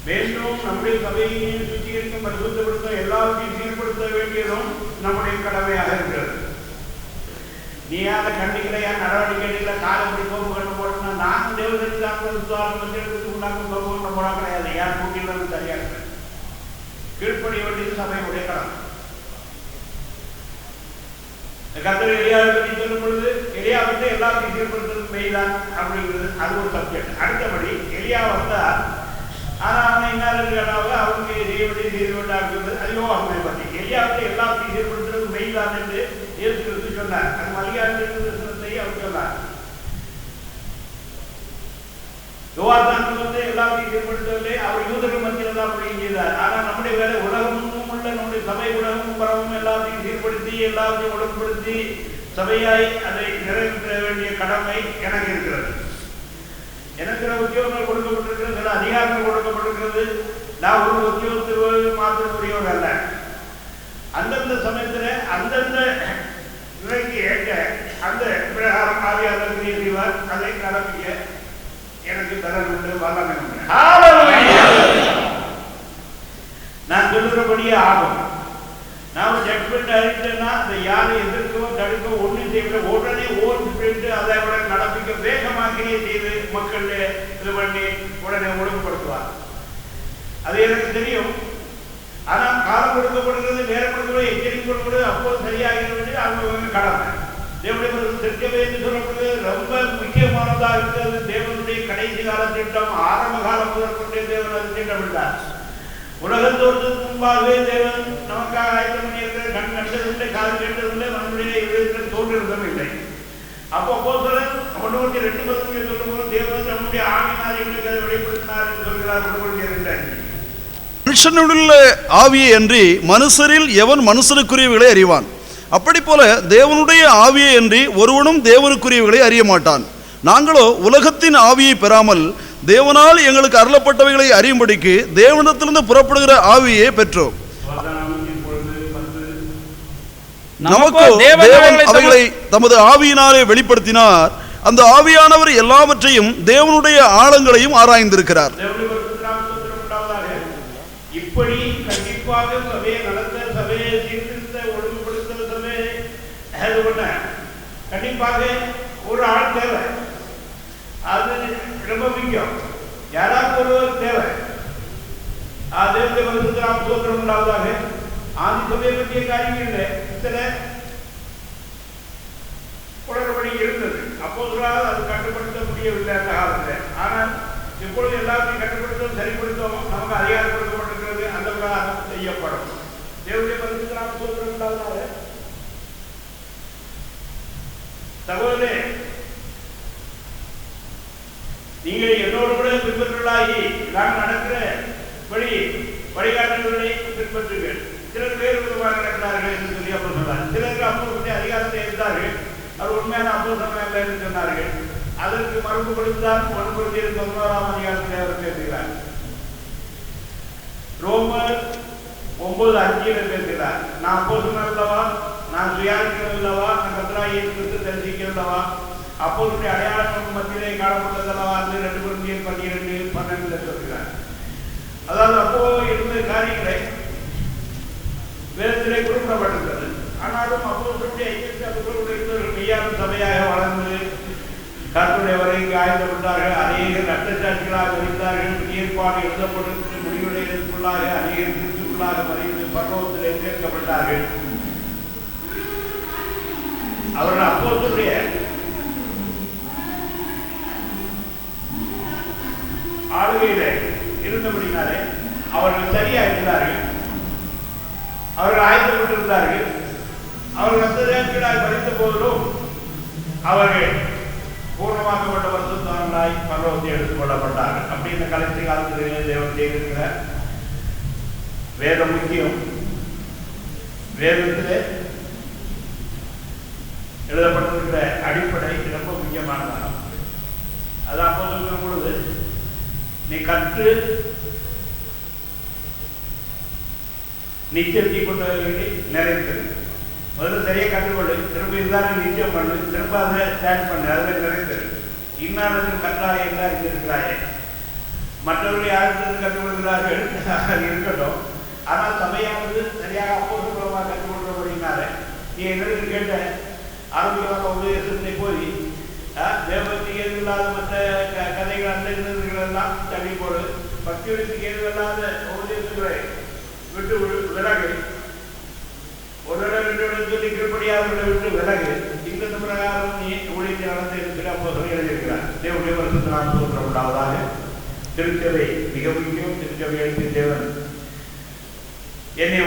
மேலும் நம்முடைய சபையையும் சுத்திகரிக்கும் பரிசுத்தப்படுத்த எல்லாத்தையும் சீர்படுத்த வேண்டியதும் நம்முடைய கடமையாக இருக்கிறது. நீயாக கண்டிக்கலையா நடவடிக்கைகளை காலப்படி கோப்பு கண்டு போட்டோம்னா நானும் தேவதற்கு எடுத்து உண்டாக்கும் கோப்பு கண்டு போட கிடையாது. யார் கூட்டிலும் சரியா இருக்கிறேன். கீழ்ப்படிய வேண்டியது சபையுடைய கடமை. கர்த்தர் எலியாவை பற்றி சொல்லும் பொழுது எலியா வந்து எல்லாத்தையும் சீர்படுத்துறது மெய்தான் அப்படிங்கிறது அது ஒரு சப்ஜெக்ட். அடுத்தபடி எலியா வந்தால் ஆனால் அவனை என்ன அவனுக்கு செய்ய வேண்டியது செய்து கொண்டாடுகிறது. அதிகோ அவனை பற்றி எலியா வந்து எல்லாத்தையும் சீர்படுத்துறது மெய்தான் என்று இயேசு கிறிஸ்து சொன்னார். அது மரியாதை அவர் சொன்னார். யோவான் வந்து எல்லாத்தையும் சீர்படுத்தவில்லை. அவர் யூதர்கள் மத்தியில் தான் அப்படி செய்தார். ஆனால் நம்முடைய வேலை உலகமும் உள்ள நம்முடைய சபை உலகமும் பரவும் எல்லாத்தையும் சீர்படுத்தி எல்லாத்தையும் ஒழுங்குபடுத்தி சபையாய் அதை நிறைவேற்ற வேண்டிய கடமை எனக்கு இருக்கிறது. எனக்கு உத்தியோகங்கள் கொடுக்கப்பட்டிருக்கிறது, சில அதிகாரங்கள் கொடுக்கப்பட்டிருக்கிறது. நான் ஒரு உத்தியோகத்துக்கு மாற்றக்கூடியவர் அல்ல. அந்தந்த சமயத்தில் அந்தந்த நிலைக்கு ஏற்ற அந்த பிரகாரம் ஆவியாளர் கிரியை செய்வார். அதை நடப்பிக்க எனக்கு தரல் உண்டு, வல்லமை உண்டு. நான் சொல்லுறபடியே ஆகும். நான் ஒரு ஜட்மெண்ட் அறிவிட்டேன்னா அதை யாரை எதிர்க்கவோ தடுக்கவோ ஒன்றும் செய்யல. உடனே ஓட்டு அதை விட நடப்பிக்க வேகமாக்கியே செய்து மக்கள் இது பண்ணி உடனே ஒழுங்குபடுத்துவார். அது எனக்கு தெரியும். ஆனால் காலம் கொடுக்கப்படுகிறது, நேரம் கொடுக்கப்படுது, எச்சரிக்கை கொடுக்கப்படுது, அப்போது சரியாக வேண்டியது அவங்க கடமை. தேவனுடைய திருச்சபை என்று சொல்லப்படுகிறது ரொம்ப முக்கியமானதாக இருக்கிறது. தேவனுடைய கடைசி கால திட்டம் ஆரம்ப காலம் முதற்கொண்டே தேவன் அது திட்டமிட்டார். உலகத்தோற்றத்துக்கு முன்பாகவே தேவன் நமக்காக ஆயத்தம் பண்ணியிருக்கிற கண் கண்டதில்லை, காது கேட்டதில்லை, நம்முடைய இதயத்தில் தோன்றிருந்தும் இல்லை. அப்போ அப்போஸ்தலர் 1:2 சொல்லும்போது தேவன் நம்முடைய ஆவியினால் எங்களுக்கு அதை வெளிப்படுத்தினார் என்று சொல்கிறார். 1:2 மனுஷனுள்ள ஆவியை அன்றி மனுஷரில் எவன் மனுஷனுக்குரியவைகளை அறிவான்? அப்படி போல தேவனுடைய ஆவியை அன்றி ஒருவனும் தேவனுக்குரியவைகளை அறிய மாட்டான். நாங்களோ உலகத்தின் ஆவியை பெறாமல் தேவனால் எங்களுக்கு அருளப்பட்டவைகளை அறியும்படிக்கு தேவனிடத்திலிருந்து புறப்படுகிற ஆவியை பெற்றோம். நமக்கு தேவன் அவைகளை தமது ஆவியினாலே வெளிப்படுத்தினார். அந்த ஆவியானவர் எல்லாவற்றையும் தேவனுடைய ஆழங்களையும் ஆராய்ந்திருக்கிறார். இப்படி கண்டிப்பாக சபையை நடத்த, சபையை சீர்திருத்த, ஒழுங்குபடுத்த, சபையை கண்டிப்பாக ஒரு ஆள் தேவை. அது ரொம்ப முக்கியம். யாராவது ஒருவர் தேவை. தேவனுடைய பரிசுத்தம் சோத்திரம் உண்டாவதாக. ஆதி சபையை பற்றிய காரியங்கள் சில குளறுபடி இருந்தது. அப்போதுதான் அது கட்டுப்படுத்த முடியவில்லை அந்த காலத்தில். ஆனால் இப்பொழுது எல்லாத்தையும் கட்டுப்படுத்தும் சரிப்படுத்தவும் நமக்கு அதிகாரம் கொடுக்கப்பட்டிருக்கிறது. அந்த பிரகாரம் செய்யப்படும். தேவனுடைய பரிசுத்தம் சோத்திரம் உண்டாவதாக. சகோதரே, நீங்கள் என்னோடு கூட பின்பற்றலாகி நான் நடக்கிற வழிகாட்டுதல்களை பின்பற்றுங்கள். சிலர் வேறு விதமாக நடக்கிறார்கள் என்று சொல்லி அப்போ சொன்னார். சிலருக்கு அப்போது அதிகாரத்தை இருந்தார்கள். அவர் உண்மையான அப்போ சொன்னார்கள் என்று சொன்னார்கள். அதற்கு மறுப்பு கொடுத்துதான் 1:11 அதிகாரத்தில் அவர் பேசுகிறார். ரோமர் 9:5 பேசுகிறார். நான் அப்போ சொன்னல்லவா, நான் சுயாரிக்கிறல்லவா, நான் கர்த்தராகிய இயேசு தரிசிக்கிறல்லவா, அப்போது அடையாளம் மத்தியிலே காணப்பட்டதல்லவா என்று 2:12 சொல்கிறார். அதாவது அப்போ இருந்த காரியங்களை வேதத்திலே குறிப்பிடப்பட்டிருக்கிறது. ஆனாலும் அப்போதுடைய மெய்யான சபையாக வளர்ந்து கர்த்தருடைய வரைக்கு ஆயுதப்பட்டார்கள். அநேக நட்டச்சாட்சிகளாக இருந்தார்கள். ஏற்பாடு எழுதப்பட்டு முடிவுடையதற்குள்ளாக அநேக திருத்துக்குள்ளாக மறைந்து பரலோகத்தில் சேர்க்கப்பட்டார்கள். அவர்கள் அப்போதுடைய ஆளுகையில இருந்தபடினாலே அவர்கள் சரியா இருந்தார்கள். அவர்கள் ஆயத்தப்பட்டிருந்தார்கள். அவர்கள் அந்த படித்த போதிலும் அவர்கள் பூர்ணமாக்கப்பட்ட பரிசுத்தவான்களாய் பரலோகத்தை எடுத்துக் கொள்ளப்பட்டார்கள். அப்படி இந்த கடைசி காலத்திலே தேவன் செய்திருக்கிற வேதம் முக்கியம். வேதத்திலே எழுதப்பட்டிருக்கிற அடிப்படை ரொம்ப முக்கியமானதாகும். அது அப்போ சொல்லும் பொழுது நீ கற்று நிச்சயத்தை கொண்டவர்களை நிறைந்தது. முதல்ல சரியாக கற்றுக்கொள்ளு. திரும்ப இதுதான் நிச்சயம் பண்ணு. திரும்ப அதை ஸ்டாண்ட் பண்ணு. அதில் நிறைந்தது. இன்னானது கற்றாய் என்றால் இருக்கிறாயே. மற்றவர்கள் யாரிடத்திலிருந்து கற்றுக்கொள்கிறார்கள் அது இருக்கட்டும். ஆனால் சபையானது சரியாக அப்போஸ்தலமாக கற்றுக் கொடுக்கப்படுகிறார. நீ என்னிடத்து கேட்ட ஆரம்பிகளாக உபதேசத்தை போய் தேவபக்திக்கு ஏதுவில்லாத மற்ற கதைகள் அந்த எல்லாம் தள்ளி போடு, பக்தியுடைக்கு ஏதுவில்லாத உபதேசங்களை விட்டு விலகு, ஒரு இடம் ரெண்டு இடம் சொல்லி கீழ்படியாதவர்களை விட்டு விலகு. இந்த பிரகாரம் நீ ஊழியத்தை நடந்து இருக்கிற அப்போஸ்தலர் எழுதியிருக்கிறார். தேவனுடைய பரிசுத்த நாமத்துக்கு ஸ்தோத்திரம் உண்டாவதாக. திருச்சபை மிக முக்கியம். திருச்சபை எழுதி தேவன் என்னை